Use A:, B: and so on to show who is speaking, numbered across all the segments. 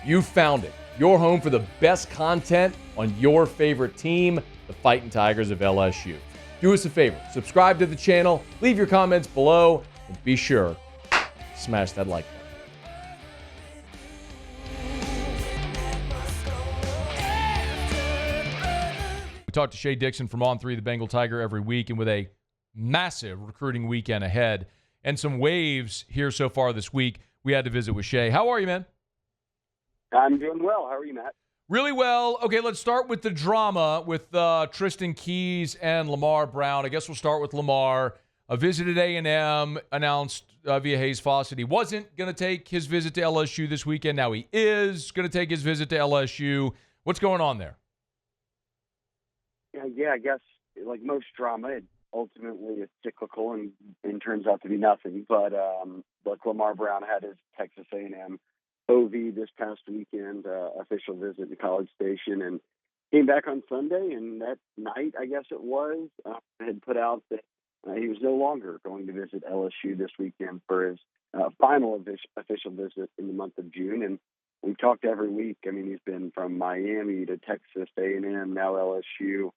A: You found it. Your home for the best content on your favorite team, the Fighting Tigers of LSU. Do us a favor, subscribe to the channel, leave your comments below, and be sure to smash that like button. We talk to Shea Dixon from On3, the Bengal Tiger, every week, and with a massive recruiting weekend ahead and some waves here so far this week, we had to visit with Shea. How are you, man?
B: I'm doing well. How are you, Matt?
A: Really well. Okay, let's start with the drama with Tristan Keys and Lamar Brown. I guess we'll start with Lamar. A visit at A&M announced via Hayes Fawcett he wasn't going to take his visit to LSU this weekend. Now he is going to take his visit to LSU. What's going on there?
B: Yeah, I guess like most drama, it ultimately is cyclical and turns out to be nothing. But like Lamar Brown had his Texas A&M OV this past weekend, official visit to College Station, and came back on Sunday. And that night, I guess it was, had put out that he was no longer going to visit LSU this weekend for his final official visit in the month of June. And we've talked every week. I mean, he's been from Miami to Texas A&M, now LSU.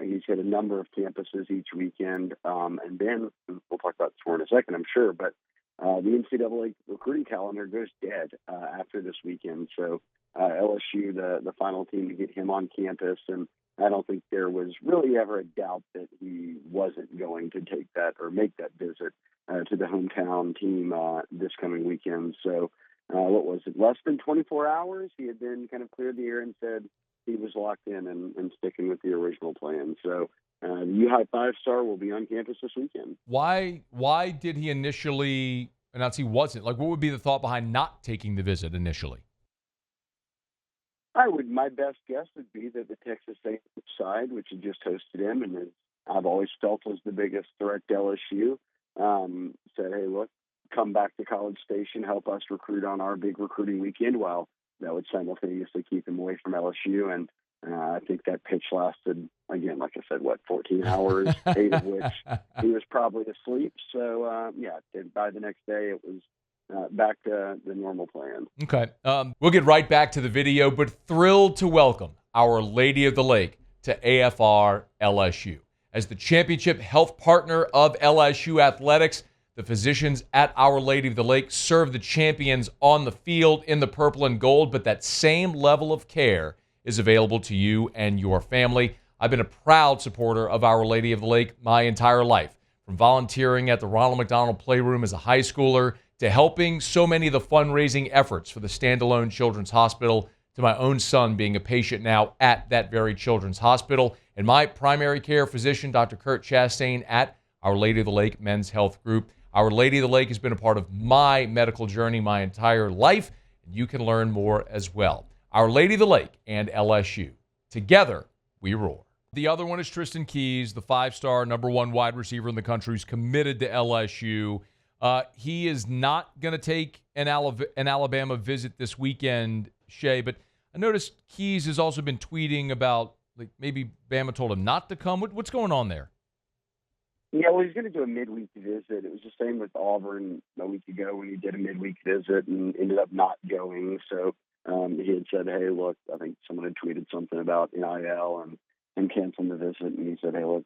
B: He's hit a number of campuses each weekend. And then we'll talk about this more in a second, I'm sure, but the NCAA recruiting calendar goes dead after this weekend. So LSU, the final team to get him on campus, and I don't think there was really ever a doubt that he wasn't going to take that or make that visit to the hometown team this coming weekend. So what was it, less than 24 hours? He had then kind of cleared the air and said he was locked in and sticking with the original plan. So the U-High 5-star will be on campus this weekend.
A: Why did he initially announce he wasn't? Like, what would be the thought behind not taking the visit initially?
B: My best guess would be that the Texas A&M side, which had just hosted him and I've always felt was the biggest threat to LSU, said, hey, look, come back to College Station, help us recruit on our big recruiting weekend, while that would simultaneously keep him away from LSU. And I think that pitch lasted, again, like I said, 14 hours, 8 of which he was probably asleep. So, by the next day, it was back to the normal plan.
A: Okay. We'll get right back to the video, but thrilled to welcome Our Lady of the Lake to AFR LSU. As the championship health partner of LSU athletics, the physicians at Our Lady of the Lake serve the champions on the field in the purple and gold, but that same level of care is available to you and your family. I've been a proud supporter of Our Lady of the Lake my entire life, from volunteering at the Ronald McDonald Playroom as a high schooler to helping so many of the fundraising efforts for the standalone children's hospital, to my own son being a patient now at that very children's hospital, and my primary care physician, Dr. Kurt Chastain at Our Lady of the Lake Men's Health Group. Our Lady of the Lake has been a part of my medical journey my entire life, and you can learn more as well. Our Lady of the Lake and LSU. Together, we roar. The other one is Tristan Keys, the 5-star #1 wide receiver in the country, who's committed to LSU. He is not going to take an Alabama visit this weekend, Shea, but I noticed Keys has also been tweeting about like maybe Bama told him not to come. What's going on there?
B: Yeah, well, he's going to do a midweek visit. It was the same with Auburn a week ago when he did a midweek visit and ended up not going. So he had said, hey, look, I think someone had tweeted something about NIL and canceling the visit. And he said, hey, look,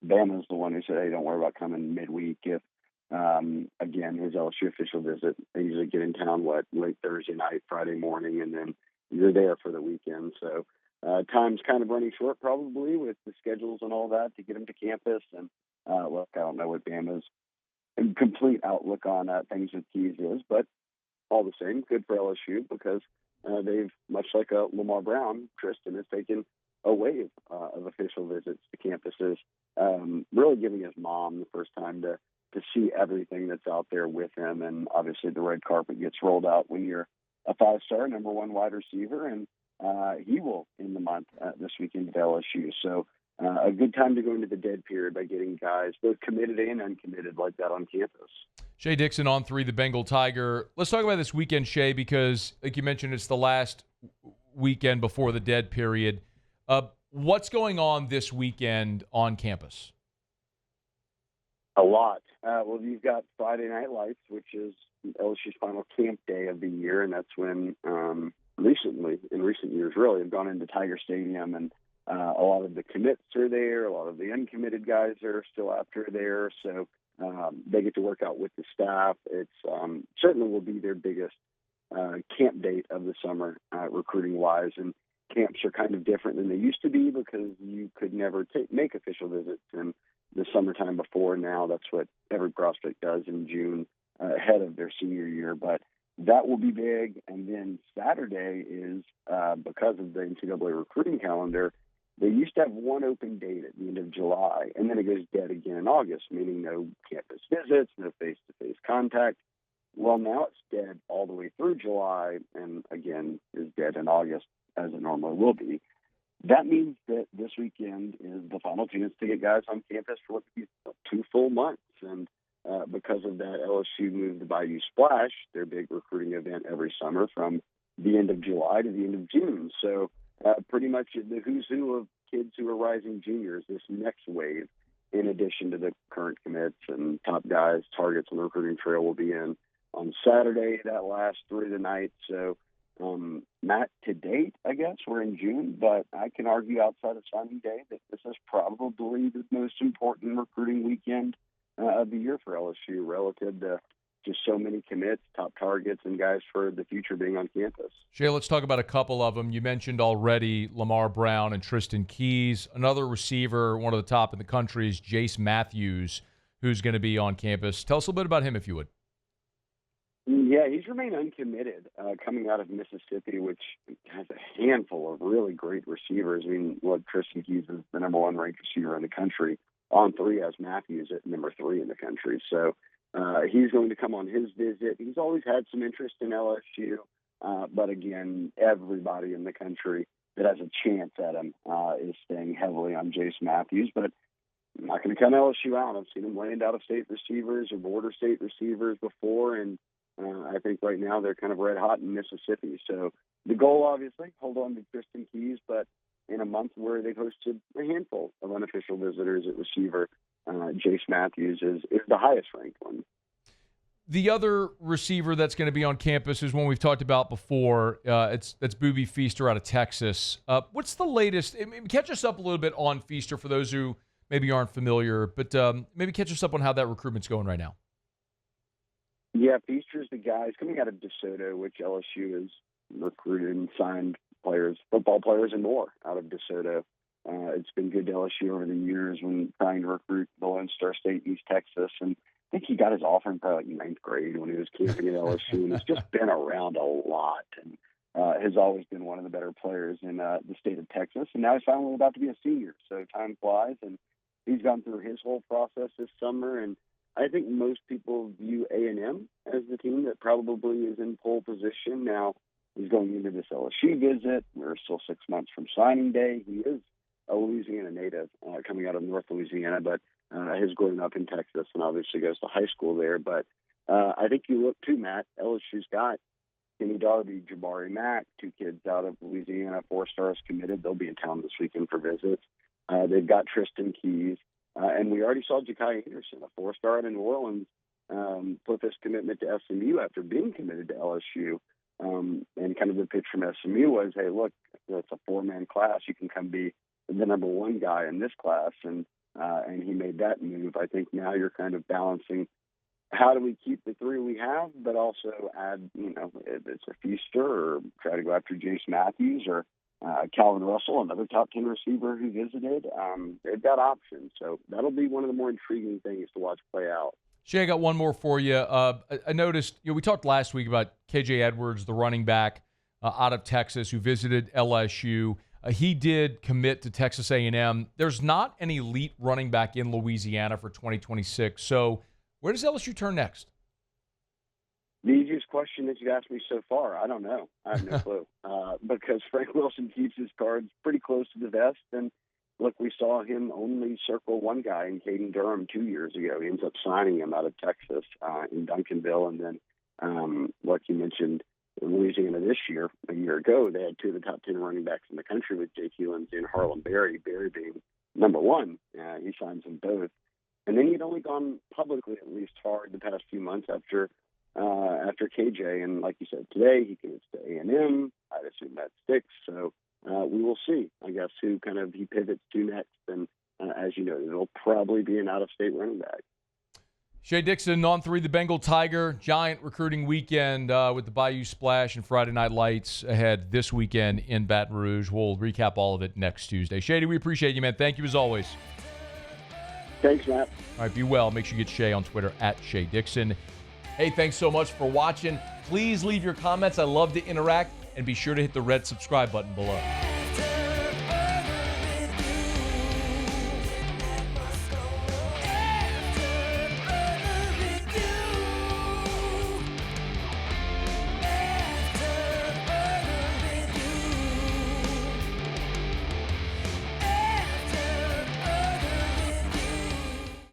B: Bama's the one who said, hey, don't worry about coming midweek. If, again, his LSU official visit, they usually get in town, late Thursday night, Friday morning, and then you're there for the weekend. So time's kind of running short probably with the schedules and all that to get him to campus. And look, I don't know what Bama's complete outlook on things with Keys is, but all the same, good for LSU because they've, much like Lamar Brown, Tristen has taken a wave of official visits to campuses, really giving his mom the first time to see everything that's out there with him. And obviously the red carpet gets rolled out when you're a 5-star #1 wide receiver, and he will in the month this weekend at LSU. So a good time to go into the dead period by getting guys both committed and uncommitted like that on campus.
A: Shea Dixon on 3, the Bengal Tiger. Let's talk about this weekend, Shea, because like you mentioned, it's the last weekend before the dead period. What's going on this weekend on campus?
B: A lot. Well, you've got Friday Night Lights, which is LSU's final camp day of the year, and that's when in recent years, really, have gone into Tiger Stadium, and a lot of the commits are there. A lot of the uncommitted guys are still after there, so they get to work out with the staff. It's certainly will be their biggest camp date of the summer, recruiting-wise, and camps are kind of different than they used to be because you could never make official visits in the summertime before. Now that's what every prospect does in June ahead of their senior year, but that will be big. And then Saturday is, because of the NCAA recruiting calendar, they used to have one open date at the end of July, and then it goes dead again in August, meaning no campus visits, no face-to-face contact. Well, now it's dead all the way through July, and again is dead in August, as it normally will be. That means that this weekend is the final chance to get guys on campus for what could be 2 full months. And because of that, LSU moved the Bayou Splash, their big recruiting event every summer, from the end of July to the end of June. So pretty much the who's who of kids who are rising juniors this next wave, in addition to the current commits and top guys, targets on the recruiting trail, will be in on Saturday. That lasts through the night. So not to date, I guess, we're in June, but I can argue outside of signing day that this is probably the most important recruiting weekend of the year for LSU relative to just so many commits, top targets, and guys for the future being on campus.
A: Shea, let's talk about a couple of them. You mentioned already Lamar Brown and Tristan Keys. Another receiver, one of the top in the country, is Jace Matthews, who's going to be on campus. Tell us a little bit about him, if you would.
B: Yeah, he's remained uncommitted coming out of Mississippi, which has a handful of really great receivers. I mean, Tristan Keys is the number 1 ranked receiver in the country. On 3 has Matthews at number 3 in the country. So he's going to come on his visit. He's always had some interest in LSU, but again, everybody in the country that has a chance at him is staying heavily on Jace Matthews. But I'm not going to count LSU out. I've seen him land out-of-state receivers or border state receivers before, and I think right now they're kind of red hot in Mississippi. So the goal, obviously, hold on to Tristan Keys, but in a month where they've hosted a handful of unofficial visitors at receiver, Jace Matthews is the highest ranked one.
A: The other receiver that's going to be on campus is one we've talked about before. That's Boobie Feaster out of Texas. What's the latest? Catch us up a little bit on Feaster for those who maybe aren't familiar, but maybe catch us up on how that recruitment's going right now.
B: Yeah, Feaster's the guy. He's coming out of DeSoto, which LSU has recruited and signed players, football players, and more out of DeSoto. It's been good to LSU over the years when trying to recruit the Lone Star State, East Texas. And I think he got his offer in probably like 9th grade when he was camping at LSU. And he's just been around a lot and has always been one of the better players in the state of Texas. And now he's finally about to be a senior. So time flies. And he's gone through his whole process this summer. And I think most people view A&M as the team that probably is in pole position. Now, he's going into this LSU visit. We're still 6 months from signing day. He is a Louisiana native coming out of North Louisiana, but has grown up in Texas and obviously goes to high school there. But I think you look too, Matt, LSU's got Kenny Darby, Jabari Mack, 2 kids out of Louisiana, 4 stars committed. They'll be in town this weekend for visits. They've got Tristan Keys. And we already saw Ja'Kai Anderson, a 4-star out of New Orleans, put this commitment to SMU after being committed to LSU. And kind of the pitch from SMU was, hey, look, it's a 4-man class. You can come be the number 1 guy in this class. And he made that move. I think now you're kind of balancing how do we keep the 3 we have, but also add, if it's a Feaster or try to go after Jace Matthews or Calvin Russell, another top 10 receiver who visited. They've got options. So that'll be one of the more intriguing things to watch play out.
A: Shea, I got one more for you. I noticed, we talked last week about KJ Edwards, the running back out of Texas who visited LSU. He did commit to Texas A&M. There's not an elite running back in Louisiana for 2026. So where does LSU turn next?
B: The easiest question that you've asked me so far, I don't know. I have no clue. Because Frank Wilson keeps his cards pretty close to the vest. And look, we saw him only circle one guy in Caden Durham 2 years ago. He ends up signing him out of Texas in Duncanville. And then, like you mentioned, in Louisiana this year, a year ago, they had 2 of the top 10 running backs in the country with Jake Hewins and Harlem Berry. Berry being number 1. He signs them both. And then he'd only gone publicly at least hard the past few months after after KJ. And like you said, today he commits to A&M. I'd assume that sticks. So we will see, I guess, who kind of he pivots to next. And as you know, it'll probably be an out-of-state running back.
A: Shea Dixon on 3, the Bengal Tiger. Giant recruiting weekend with the Bayou Splash and Friday Night Lights ahead this weekend in Baton Rouge. We'll recap all of it next Tuesday. Shady, we appreciate you, man. Thank you as always.
B: Thanks, Matt.
A: All right, be well. Make sure you get Shea on Twitter at Shea Dixon. Hey, thanks so much for watching. Please leave your comments. I love to interact. And be sure to hit the red subscribe button below.